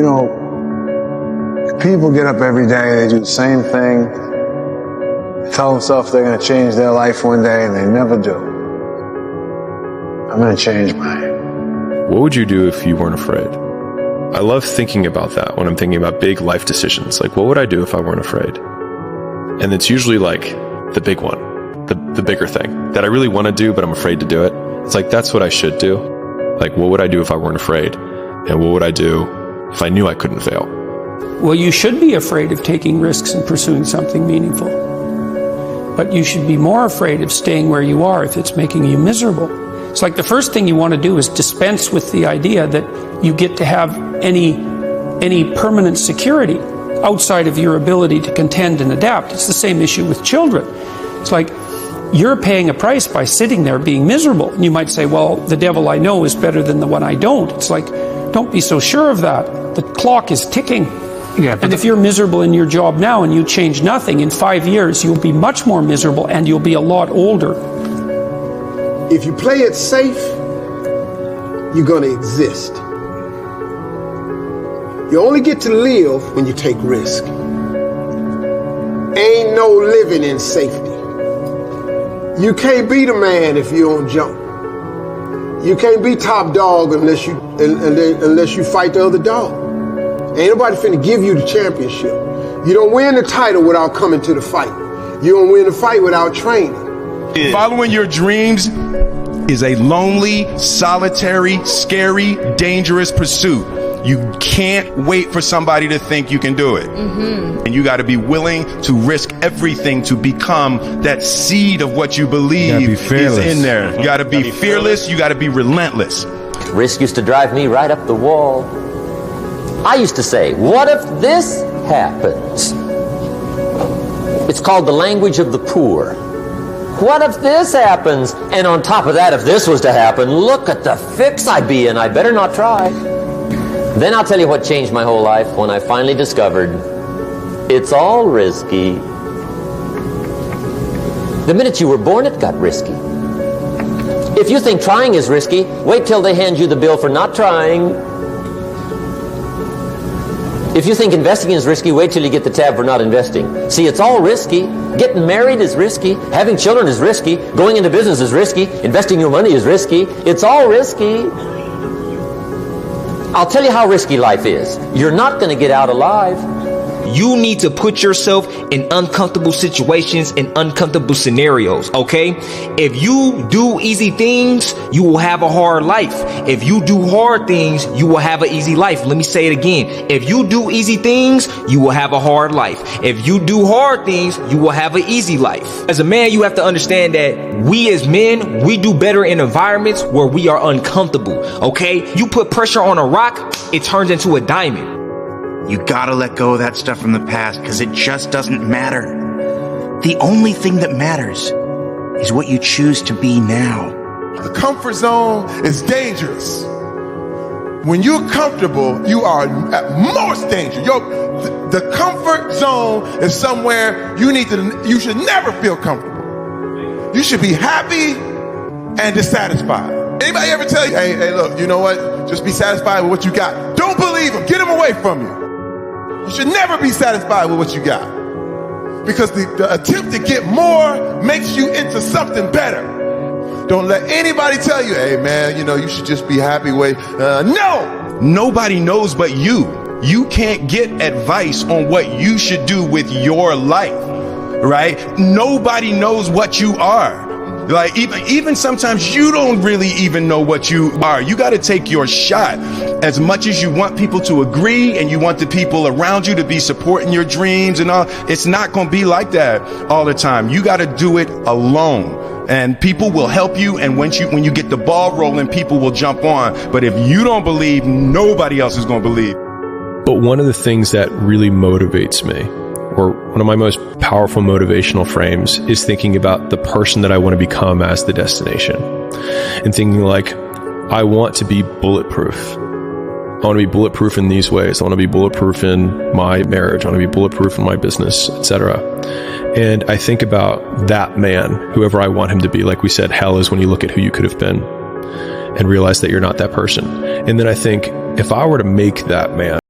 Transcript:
You know, people get up every day, they do the same thing, tell themselves they're going to change their life one day, and they never do. I'm going to change mine. What would you do if you weren't afraid? I love thinking about that when I'm thinking about big life decisions. Like, what would I do if I weren't afraid? And it's usually like the big one, the bigger thing that I really want to do, but I'm afraid to do it. It's like, that's what I should do. Like, what would I do if I weren't afraid? And what would I do if I knew I couldn't fail? Well, you should be afraid of taking risks and pursuing something meaningful. But you should be more afraid of staying where you are if it's making you miserable. It's like the first thing you want to do is dispense with the idea that you get to have any permanent security outside of your ability to contend and adapt. It's the same issue with children. It's like you're paying a price by sitting there being miserable. And you might say, well, the devil I know is better than the one I don't. It's like, don't be so sure of that. The clock is ticking. Yeah, and if you're miserable in your job now and you change nothing, in 5 years you'll be much more miserable and you'll be a lot older. If you play it safe, you're going to exist. You only get to live when you take risk. Ain't no living in safety. You can't be the man if you don't jump. You can't be top dog unless you fight the other dog. Ain't nobody finna give you the championship. You don't win the title without coming to the fight. You don't win the fight without training. Following your dreams is a lonely, solitary, scary, dangerous pursuit. You can't wait for somebody to think you can do it. And you got to be willing to risk everything to become that seed of what you believe is in there. You got to be fearless. You got to be relentless. Risk used to drive me right up the wall. I used to say, what if this happens? It's called the language of the poor. What if this happens? And on top of that, if this was to happen, look at the fix I'd be in. I better not try. Then I'll tell you what changed my whole life when I finally discovered it's all risky. The minute you were born, it got risky. If you think trying is risky, wait till they hand you the bill for not trying. If you think investing is risky, wait till you get the tab for not investing. See, it's all risky. Getting married is risky. Having children is risky. Going into business is risky. Investing your money is risky. It's all risky. I'll tell you how risky life is. You're not going to get out alive. You need to put yourself in uncomfortable situations and uncomfortable scenarios, okay? If you do easy things, you will have a hard life. If you do hard things, you will have an easy life. Let me say it again. If you do easy things, you will have a hard life. If you do hard things, you will have an easy life. As a man, you have to understand that we as men, we do better in environments where we are uncomfortable, okay? You put pressure on a rock, it turns into a diamond. You gotta let go of that stuff from the past because it just doesn't matter. The only thing that matters is what you choose to be now. The comfort zone is dangerous. When you're comfortable, you are at most danger. The comfort zone is somewhere you should never feel comfortable. You should be happy and dissatisfied. Anybody ever tell you, hey, look, you know what? Just be satisfied with what you got. Don't believe them. Get them away from you. You should never be satisfied with what you got. Because the attempt to get more makes you into something better. Don't let anybody tell you, hey man, you should just be happy with, no! Nobody knows but you. You can't get advice on what you should do with your life, right? Nobody knows what you are. Like even sometimes you don't really even know what you are. You got to take your shot. As much as you want people to agree and you want the people around you to be supporting your dreams and all, it's not going to be like that all the time. You got to do it alone. And people will help you, and when you get the ball rolling, people will jump on. But if you don't believe, nobody else is going to believe. But one of the things that really motivates me, or one of my most powerful motivational frames, is thinking about the person that I want to become as the destination. And thinking like, I want to be bulletproof. I want to be bulletproof in these ways. I want to be bulletproof in my marriage. I want to be bulletproof in my business, etc. And I think about that man, whoever I want him to be. Like we said, hell is when you look at who you could have been and realize that you're not that person. And then I think, if I were to make that man